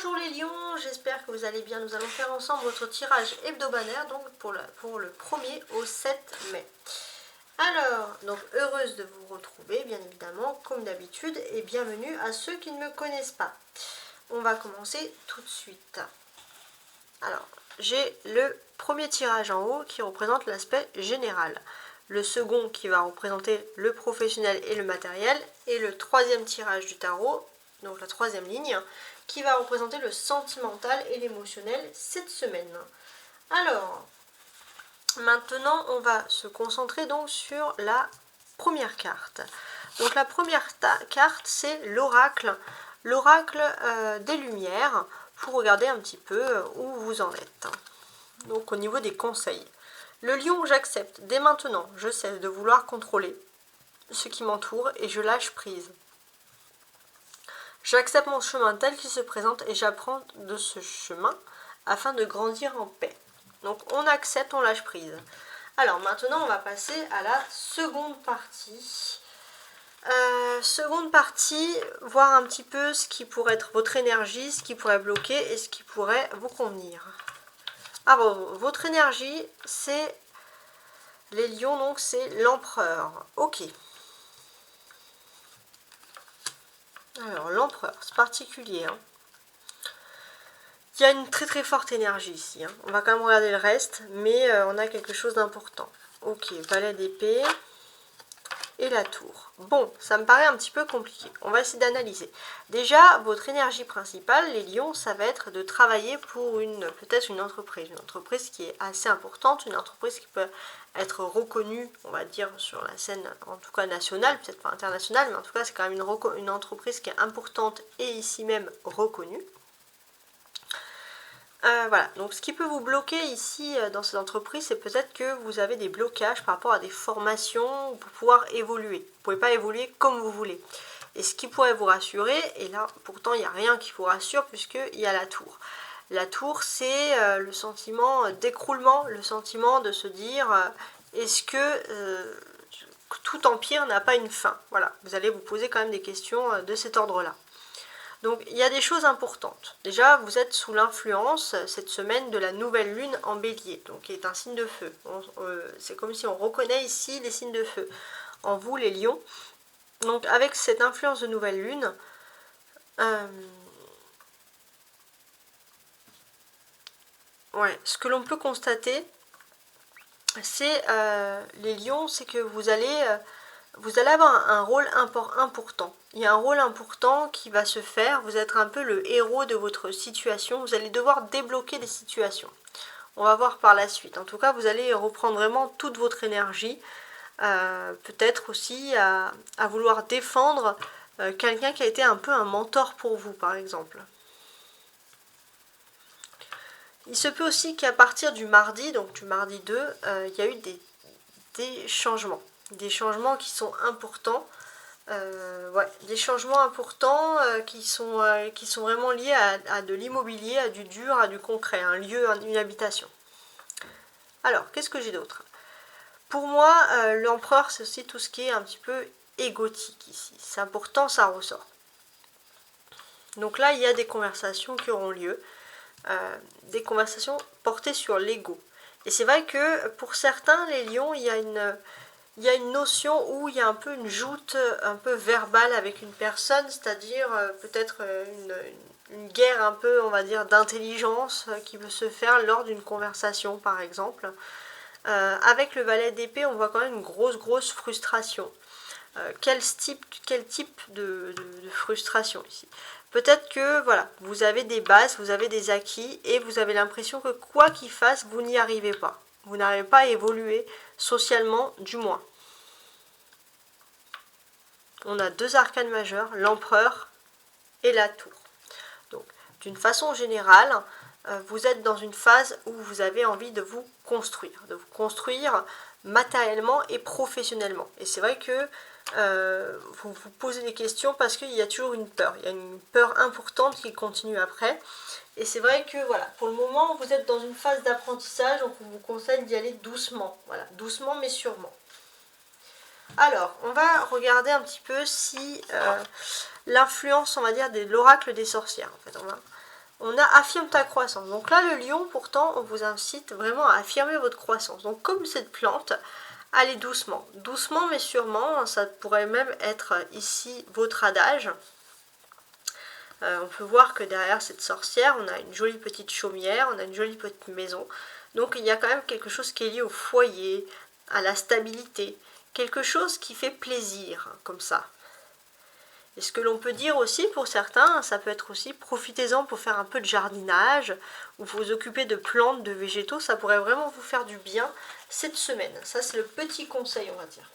Bonjour les lions, j'espère que vous allez bien. Nous allons faire ensemble votre tirage hebdomadaire donc pour le 1er au 7 mai. Alors, donc heureuse de vous retrouver bien évidemment comme d'habitude et bienvenue à ceux qui ne me connaissent pas. On va commencer tout de suite. Alors, j'ai le premier tirage en haut qui représente l'aspect général. Le second qui va représenter le professionnel et le matériel. Et le troisième tirage du tarot, donc la troisième ligne, qui va représenter le sentimental et l'émotionnel cette semaine. Alors, maintenant on va se concentrer donc sur la première carte. Donc la première carte c'est l'oracle, l'oracle des lumières, pour regarder un petit peu où vous en êtes. Donc au niveau des conseils. Le lion, j'accepte. Dès maintenant, je cesse de vouloir contrôler ce qui m'entoure et je lâche prise. J'accepte mon chemin tel qu'il se présente et j'apprends de ce chemin afin de grandir en paix. Donc on accepte, on lâche prise. Alors maintenant on va passer à la seconde partie. Seconde partie, voir un petit peu ce qui pourrait être votre énergie, ce qui pourrait bloquer et ce qui pourrait vous convenir. Alors votre énergie c'est les lions, donc c'est l'empereur. Ok. Alors l'empereur, c'est particulier. Il y a une très très forte énergie ici. On va quand même regarder le reste, mais on a quelque chose d'important. Ok, valet d'épée et la tour. Bon, ça me paraît un petit peu compliqué. On va essayer d'analyser. Déjà, votre énergie principale, les lions, ça va être de travailler pour peut-être une entreprise qui est assez importante, une entreprise qui peut être reconnue, on va dire, sur la scène, en tout cas nationale, peut-être pas internationale, mais en tout cas, c'est quand même une entreprise qui est importante et ici même reconnue. Voilà, donc ce qui peut vous bloquer ici dans cette entreprise, c'est peut-être que vous avez des blocages par rapport à des formations pour pouvoir évoluer. Vous ne pouvez pas évoluer comme vous voulez. Et ce qui pourrait vous rassurer, et là pourtant il n'y a rien qui vous rassure puisqu'il y a la tour. La tour, c'est le sentiment d'écroulement, le sentiment de se dire est-ce que tout empire n'a pas une fin? Voilà, vous allez vous poser quand même des questions de cet ordre-là. Donc il y a des choses importantes. Déjà, vous êtes sous l'influence cette semaine de la nouvelle lune en bélier, donc qui est un signe de feu. C'est comme si on reconnaît ici les signes de feu en vous, les lions. Donc avec cette influence de nouvelle lune, ce que l'on peut constater, c'est les lions, c'est que vous allez avoir un rôle important. Il y a un rôle important qui va se faire. Vous êtes un peu le héros de votre situation. Vous allez devoir débloquer des situations. On va voir par la suite. En tout cas, vous allez reprendre vraiment toute votre énergie. Peut-être aussi à vouloir défendre quelqu'un qui a été un peu un mentor pour vous, par exemple. Il se peut aussi qu'à partir du mardi, donc du mardi 2, il y a eu des changements. Des changements qui sont importants. Des changements importants qui sont vraiment liés à de l'immobilier, à du dur, à du concret, un lieu, une habitation. Alors, qu'est-ce que j'ai d'autre? Pour moi, l'empereur, c'est aussi tout ce qui est un petit peu égotique ici. C'est important, ça ressort. Donc là, il y a des conversations qui auront lieu, des conversations portées sur l'ego. Et c'est vrai que pour certains, les lions, il y a une notion où il y a un peu une joute un peu verbale avec une personne, c'est-à-dire peut-être une guerre un peu, on va dire, d'intelligence qui peut se faire lors d'une conversation, par exemple. Avec le valet d'épée, on voit quand même une grosse frustration. Quel type de frustration ici? Peut-être que voilà, vous avez des bases, vous avez des acquis et vous avez l'impression que quoi qu'il fasse, vous n'y arrivez pas. Vous n'arrivez pas à évoluer socialement, du moins. On a deux arcanes majeurs, l'empereur et la tour. Donc, d'une façon générale, vous êtes dans une phase où vous avez envie de vous construire matériellement et professionnellement. Et c'est vrai que vous vous posez des questions parce qu'il y a toujours une peur. Il y a une peur importante qui continue après. Et c'est vrai que voilà, pour le moment, vous êtes dans une phase d'apprentissage, donc on vous conseille d'y aller doucement. Voilà, doucement mais sûrement. Alors, on va regarder un petit peu si l'influence, on va dire, de l'oracle des sorcières. En fait, on a affirme ta croissance. Donc là, le lion, pourtant, on vous incite vraiment à affirmer votre croissance. Donc comme cette plante, allez doucement. Doucement mais sûrement, ça pourrait même être ici votre adage. On peut voir que derrière cette sorcière, on a une jolie petite chaumière, on a une jolie petite maison. Donc il y a quand même quelque chose qui est lié au foyer, à la stabilité. Quelque chose qui fait plaisir, comme ça. Et ce que l'on peut dire aussi pour certains, ça peut être aussi profitez-en pour faire un peu de jardinage ou vous occuper de plantes, de végétaux, ça pourrait vraiment vous faire du bien cette semaine. Ça c'est le petit conseil on va dire.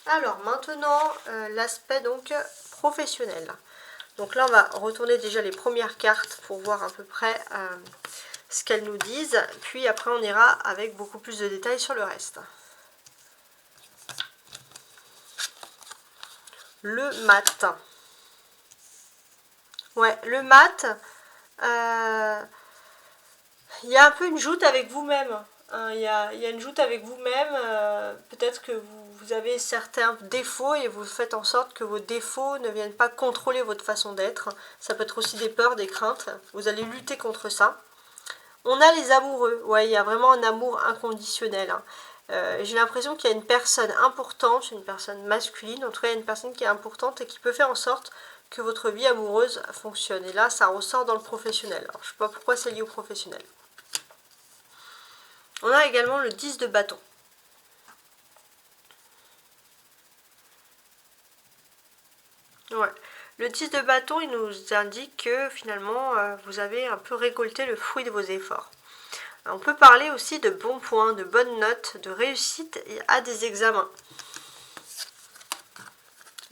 Alors maintenant l'aspect donc professionnel. Donc là on va retourner déjà les premières cartes pour voir à peu près ce qu'elles nous disent. Puis après on ira avec beaucoup plus de détails sur le reste. Le mat. Ouais, le mat, il y a un peu une joute avec vous-même. Hein, il y a une joute avec vous-même. Peut-être que vous avez certains défauts et vous faites en sorte que vos défauts ne viennent pas contrôler votre façon d'être. Ça peut être aussi des peurs, des craintes. Vous allez lutter contre ça. On a les amoureux. Ouais, il y a vraiment un amour inconditionnel. Hein. J'ai l'impression qu'il y a une personne importante, une personne masculine, en tout cas une personne qui est importante et qui peut faire en sorte que votre vie amoureuse fonctionne. Et là, ça ressort dans le professionnel. Alors, je ne sais pas pourquoi c'est lié au professionnel. On a également le 10 de bâton. Ouais. Le 10 de bâton, il nous indique que finalement, vous avez un peu récolté le fruit de vos efforts. On peut parler aussi de bons points, de bonnes notes, de réussite à des examens.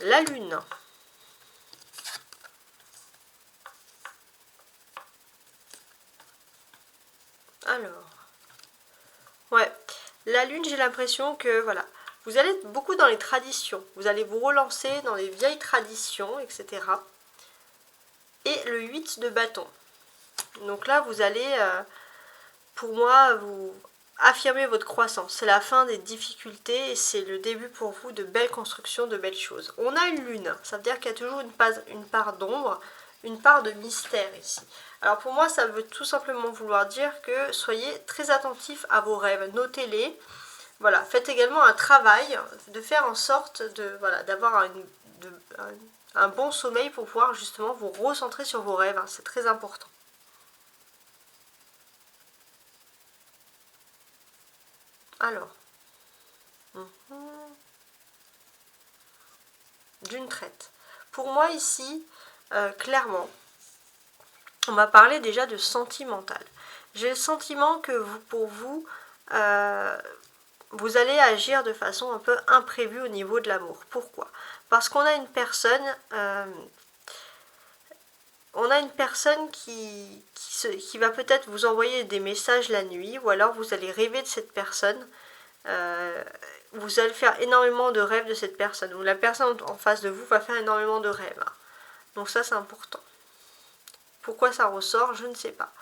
La lune. Alors. Ouais. La lune, j'ai l'impression que, voilà, vous allez être beaucoup dans les traditions. Vous allez vous relancer dans les vieilles traditions, etc. Et le 8 de bâton. Donc là, vous allez... pour moi, vous affirmez votre croissance. C'est la fin des difficultés et c'est le début pour vous de belles constructions, de belles choses. On a une lune, ça veut dire qu'il y a toujours une part d'ombre, une part de mystère ici. Alors pour moi, ça veut tout simplement vouloir dire que soyez très attentifs à vos rêves, notez-les. Voilà, faites également un travail de faire en sorte de, voilà, d'avoir un bon sommeil pour pouvoir justement vous recentrer sur vos rêves. Hein, c'est très important. Alors, d'une traite. Pour moi ici, clairement, on va parler déjà de sentimental. J'ai le sentiment que pour vous, vous allez agir de façon un peu imprévue au niveau de l'amour. Pourquoi? Parce qu'on a une personne... qui va peut-être vous envoyer des messages la nuit, ou alors vous allez rêver de cette personne. Vous allez faire énormément de rêves de cette personne, ou la personne en face de vous va faire énormément de rêves. Donc ça, c'est important. Pourquoi ça ressort, je ne sais pas.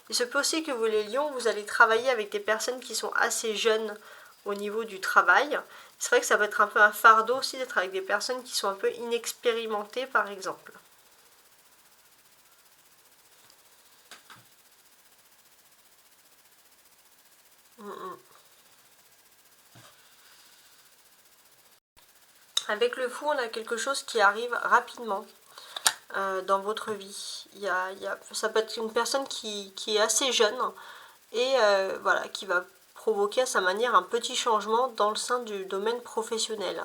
Il se peut aussi que vous, les lions, vous allez travailler avec des personnes qui sont assez jeunes au niveau du travail. C'est vrai que ça peut être un peu un fardeau aussi d'être avec des personnes qui sont un peu inexpérimentées, par exemple. Avec le fou, on a quelque chose qui arrive rapidement dans votre vie. Ça peut être une personne qui est assez jeune et voilà, qui va provoquer à sa manière un petit changement dans le sein du domaine professionnel.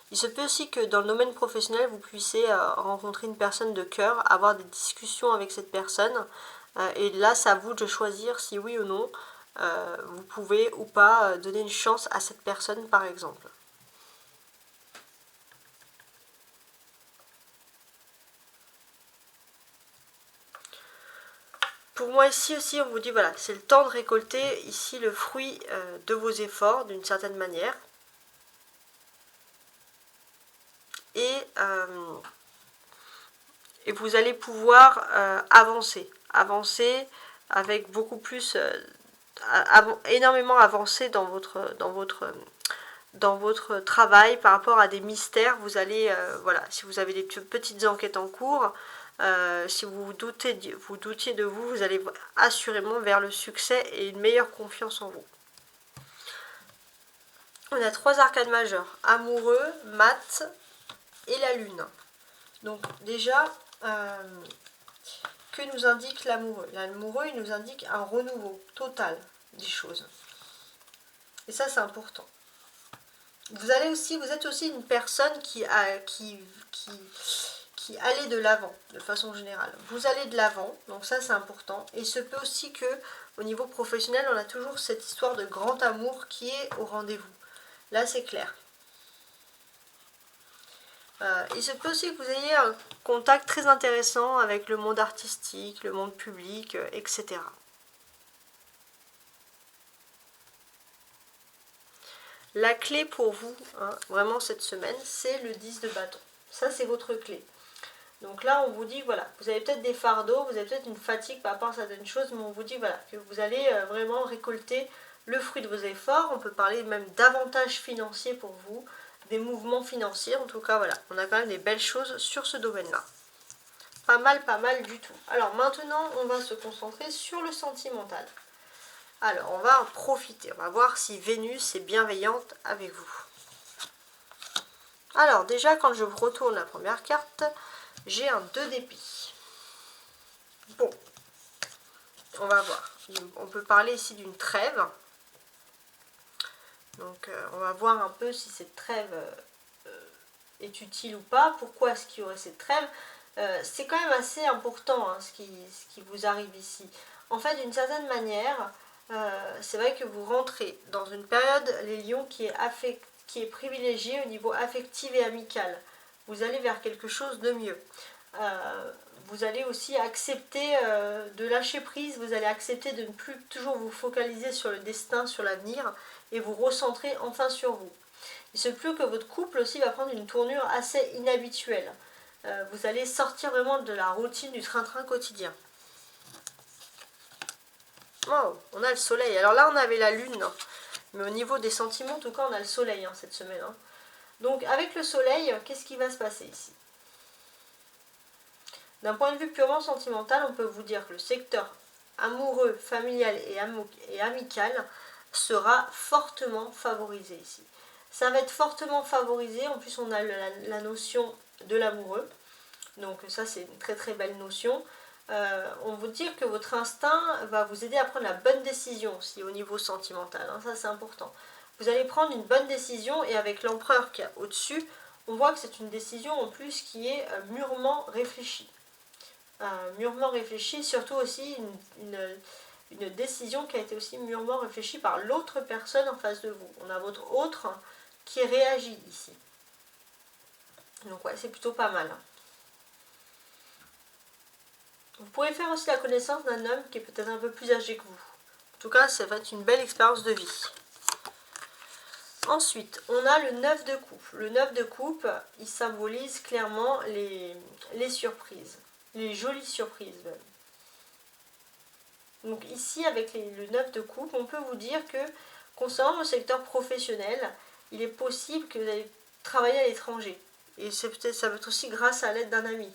Il se peut aussi que dans le domaine professionnel, vous puissiez rencontrer une personne de cœur, avoir des discussions avec cette personne. Et là, c'est à vous de choisir si oui ou non, vous pouvez ou pas donner une chance à cette personne, par exemple. Pour moi ici aussi, on vous dit, voilà, c'est le temps de récolter ici le fruit de vos efforts, d'une certaine manière. Et vous allez pouvoir avancer avec beaucoup plus, énormément avancer dans votre travail par rapport à des mystères. Vous allez, voilà, si vous avez des petites enquêtes en cours, Si vous doutiez de vous, vous allez assurément vers le succès et une meilleure confiance en vous. On a 3 arcanes majeures, amoureux, mat et la lune. Donc déjà, que nous indique l'amoureux? L'amoureux, il nous indique un renouveau total des choses. Et ça, c'est important. Vous êtes aussi une personne qui allait de l'avant, de façon générale. Vous allez de l'avant, donc ça, c'est important. Et il se peut aussi que, au niveau professionnel, on a toujours cette histoire de grand amour qui est au rendez-vous. Là, c'est clair. Il se peut aussi que vous ayez un contact très intéressant avec le monde artistique, le monde public, etc. La clé pour vous, vraiment cette semaine, c'est le 10 de bâton. Ça, c'est votre clé. Donc là, on vous dit, voilà, vous avez peut-être des fardeaux, vous avez peut-être une fatigue par rapport à certaines choses, mais on vous dit, voilà, que vous allez vraiment récolter le fruit de vos efforts. On peut parler même d'avantages financiers pour vous, des mouvements financiers. En tout cas, voilà, on a quand même des belles choses sur ce domaine-là. Pas mal du tout. Alors maintenant, on va se concentrer sur le sentimental. Alors, on va en profiter. On va voir si Vénus est bienveillante avec vous. Alors, déjà, quand je retourne la première carte, j'ai un 2 d'épée. Bon, on va voir. On peut parler ici d'une trêve. Donc, on va voir un peu si cette trêve est utile ou pas. Pourquoi est-ce qu'il y aurait cette trêve? C'est quand même assez important ce qui vous arrive ici. En fait, d'une certaine manière, c'est vrai que vous rentrez dans une période, les lions, qui est privilégiée au niveau affectif et amical. Vous allez vers quelque chose de mieux. Vous allez aussi accepter de lâcher prise, vous allez accepter de ne plus toujours vous focaliser sur le destin, sur l'avenir, et vous recentrer enfin sur vous. Il se peut que votre couple aussi va prendre une tournure assez inhabituelle. Vous allez sortir vraiment de la routine du train-train quotidien. Oh, on a le soleil. Alors là, on avait la lune. Mais au niveau des sentiments, en tout cas, on a le soleil cette semaine. Donc, avec le soleil, qu'est-ce qui va se passer ici? D'un point de vue purement sentimental, on peut vous dire que le secteur amoureux, familial et amical sera fortement favorisé ici. Ça va être fortement favorisé. En plus, on a la notion de l'amoureux. Donc ça, c'est une très très belle notion. On vous dit que votre instinct va vous aider à prendre la bonne décision aussi au niveau sentimental. Ça, c'est important. Vous allez prendre une bonne décision, et avec l'empereur qui est au-dessus, on voit que c'est une décision en plus qui est mûrement réfléchie. Mûrement réfléchie, surtout aussi une décision qui a été aussi mûrement réfléchie par l'autre personne en face de vous. On a votre autre qui réagit ici. Donc ouais, c'est plutôt pas mal. Vous pourrez faire aussi la connaissance d'un homme qui est peut-être un peu plus âgé que vous. En tout cas, ça va être une belle expérience de vie. Ensuite, on a le 9 de coupe. Le 9 de coupe, il symbolise clairement les surprises. Les jolies surprises même. Donc ici, avec le 9 de coupe, on peut vous dire que concernant le secteur professionnel, il est possible que vous allez travailler à l'étranger. Et ça peut être aussi grâce à l'aide d'un ami.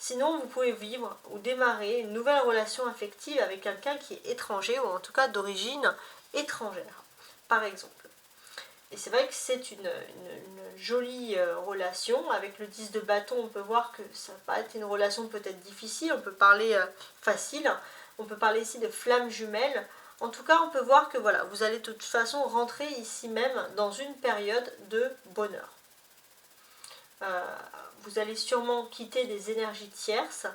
Sinon, vous pouvez vivre ou démarrer une nouvelle relation affective avec quelqu'un qui est étranger, ou en tout cas d'origine étrangère, par exemple. Et c'est vrai que c'est une jolie relation. Avec le 10 de bâton, on peut voir que ça va pas être une relation peut-être difficile, on peut parler facile, on peut parler ici de flammes jumelles. En tout cas, on peut voir que voilà, vous allez de toute façon rentrer ici même dans une période de bonheur. Vous allez sûrement quitter des énergies tierces.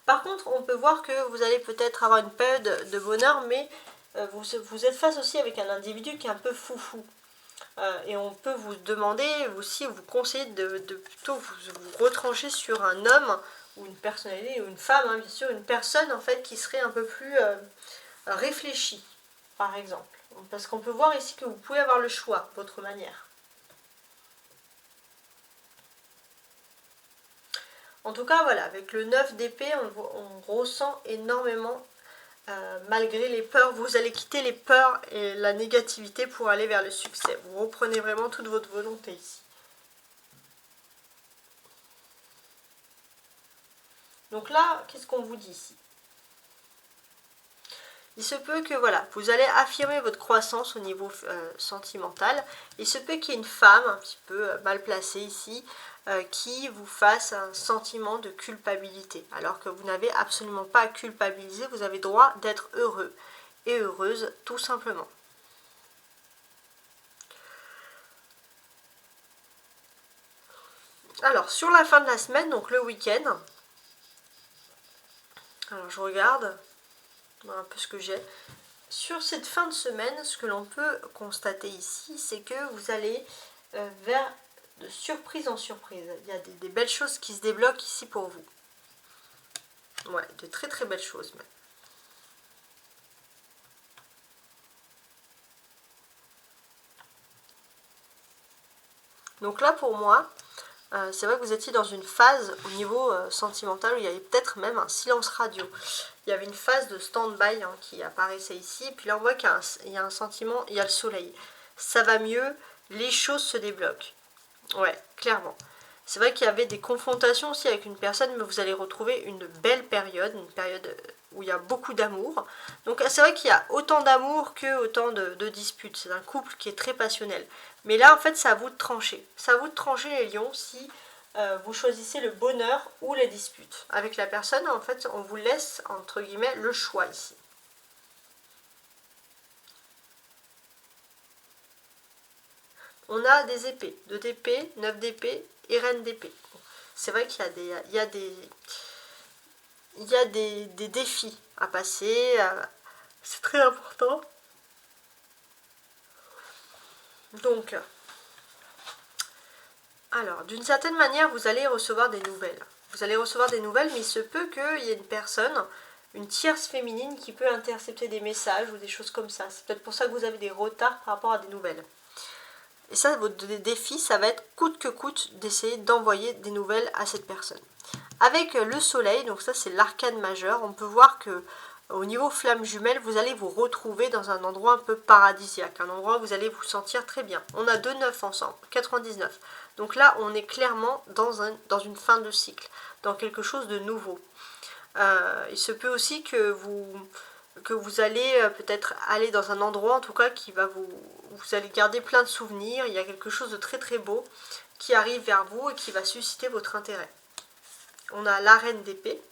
Par contre, on peut voir que vous allez peut-être avoir une période de bonheur, mais vous êtes face aussi avec un individu qui est un peu foufou. Et on peut vous demander aussi, vous conseiller de plutôt vous retrancher sur un homme ou une personnalité, ou une femme, bien sûr, une personne en fait qui serait un peu plus réfléchie, par exemple. Parce qu'on peut voir ici que vous pouvez avoir le choix, votre manière. En tout cas, voilà, avec le 9 d'épée, on ressent énormément, malgré les peurs, vous allez quitter les peurs et la négativité pour aller vers le succès. Vous reprenez vraiment toute votre volonté ici. Donc là, qu'est-ce qu'on vous dit ici? Il se peut que voilà, vous allez affirmer votre croissance au niveau sentimental. Il se peut qu'il y ait une femme un petit peu mal placée ici qui vous fasse un sentiment de culpabilité. Alors que vous n'avez absolument pas à culpabiliser, vous avez droit d'être heureux et heureuse tout simplement. Alors sur la fin de la semaine, donc le week-end, alors je regarde un peu ce que j'ai. Sur cette fin de semaine, ce que l'on peut constater ici, c'est que vous allez vers de surprise en surprise. Il y a des belles choses qui se débloquent ici pour vous. Ouais, de très très belles choses même. Donc là pour moi, c'est vrai que vous étiez dans une phase au niveau sentimental où il y avait peut-être même un silence radio. Il y avait une phase de stand-by qui apparaissait ici. Et puis là on voit qu'il y a un sentiment, il y a le soleil. Ça va mieux, les choses se débloquent. Ouais, clairement. C'est vrai qu'il y avait des confrontations aussi avec une personne, mais vous allez retrouver une belle période, une période où il y a beaucoup d'amour. Donc c'est vrai qu'il y a autant d'amour que autant de disputes. C'est un couple qui est très passionnel. Mais là, en fait, c'est à vous de trancher. C'est à vous de trancher, les lions, si vous choisissez le bonheur ou les disputes. Avec la personne, en fait, on vous laisse, entre guillemets, le choix ici. On a des épées, 2 d'épée, 9 d'épée et reine d'épée. C'est vrai qu'il y a des défis à passer, c'est très important. Donc, alors, d'une certaine manière, vous allez recevoir des nouvelles. Vous allez recevoir des nouvelles, mais il se peut qu'il y ait une personne, une tierce féminine, qui peut intercepter des messages ou des choses comme ça. C'est peut-être pour ça que vous avez des retards par rapport à des nouvelles. Et ça, votre défi, ça va être coûte que coûte d'essayer d'envoyer des nouvelles à cette personne. Avec le soleil, donc ça c'est l'arcane majeur, on peut voir que au niveau flamme jumelle, vous allez vous retrouver dans un endroit un peu paradisiaque, un endroit où vous allez vous sentir très bien. On a 2 9 ensemble, 99. Donc là, on est clairement dans une fin de cycle, dans quelque chose de nouveau. Il se peut aussi que vous allez peut-être aller dans un endroit, en tout cas, qui va vous allez garder plein de souvenirs. Il y a quelque chose de très très beau qui arrive vers vous et qui va susciter votre intérêt. On a la reine d'épée.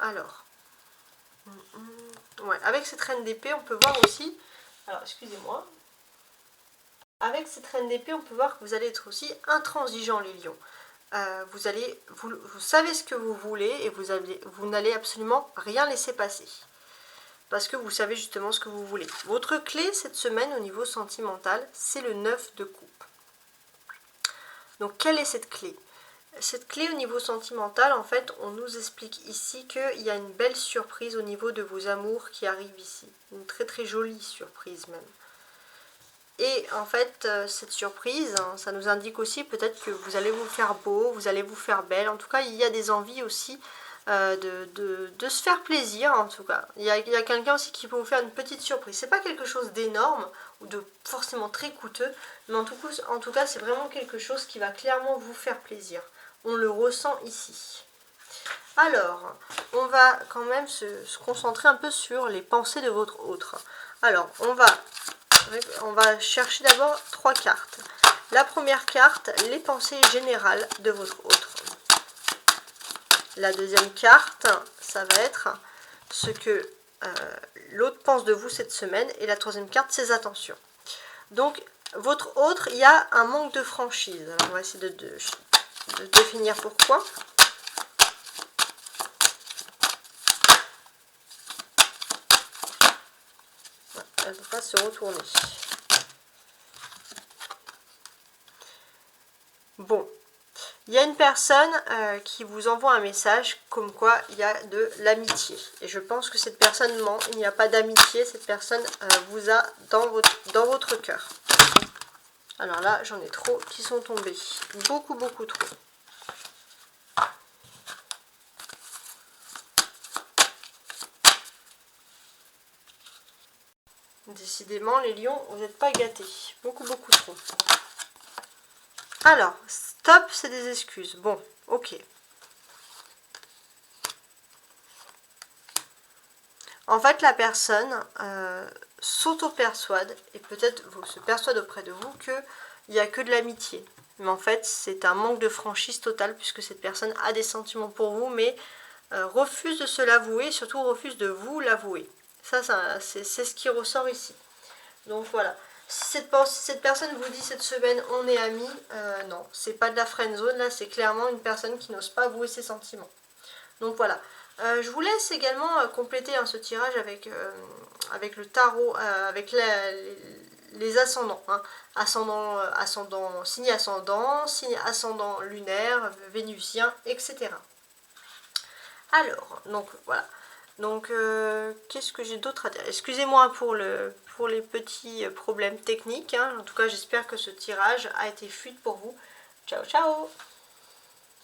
Alors, ouais, avec cette reine d'épée, on peut voir aussi, alors excusez-moi, avec cette reine d'épée, on peut voir que vous allez être aussi intransigeant, les lions. Vous savez ce que vous voulez et vous n'allez absolument rien laisser passer. Parce que vous savez justement ce que vous voulez. Votre clé cette semaine au niveau sentimental, c'est le 9 de coupe. Donc quelle est cette clé? Cette clé au niveau sentimental, en fait, on nous explique ici qu'il y a une belle surprise au niveau de vos amours qui arrive ici. Une très très jolie surprise même. Et en fait, cette surprise, ça nous indique aussi peut-être que vous allez vous faire beau, vous allez vous faire belle. En tout cas, il y a des envies aussi de se faire plaisir, en tout cas. Il y a quelqu'un aussi qui peut vous faire une petite surprise. C'est pas quelque chose d'énorme ou de forcément très coûteux, mais en tout cas, c'est vraiment quelque chose qui va clairement vous faire plaisir. On le ressent ici. Alors, on va quand même se concentrer un peu sur les pensées de votre autre. Alors, on va chercher d'abord 3 cartes. La première carte, les pensées générales de votre autre. La deuxième carte, ça va être ce que l'autre pense de vous cette semaine. Et la troisième carte, ses attentions. Donc, votre autre, il y a un manque de franchise. Alors, on va essayer de définir pourquoi. Elle ne peut pas se retourner. Bon, il y a une personne qui vous envoie un message comme quoi il y a de l'amitié. Et je pense que cette personne ment, il n'y a pas d'amitié, cette personne vous a dans votre cœur. Alors là, j'en ai trop qui sont tombés. Beaucoup, beaucoup trop. Décidément, les lions, vous n'êtes pas gâtés. Beaucoup, beaucoup trop. Alors, stop, c'est des excuses. Bon, ok. En fait, la personne s'auto-persuade, et peut-être se persuade auprès de vous qu'il n'y a que de l'amitié. Mais en fait, c'est un manque de franchise totale, puisque cette personne a des sentiments pour vous, mais refuse de se l'avouer, et surtout refuse de vous l'avouer. Ça c'est ce qui ressort ici. Donc voilà. Si cette personne vous dit cette semaine on est amis, non, c'est pas de la friendzone, là c'est clairement une personne qui n'ose pas avouer ses sentiments. Donc voilà. Je vous laisse également compléter ce tirage avec le tarot, avec les ascendants. Signe ascendant lunaire, vénusien, etc. Alors, donc voilà. Donc, qu'est-ce que j'ai d'autre à dire? Excusez-moi pour les petits problèmes techniques. En tout cas, j'espère que ce tirage a été fluide pour vous. Ciao, ciao!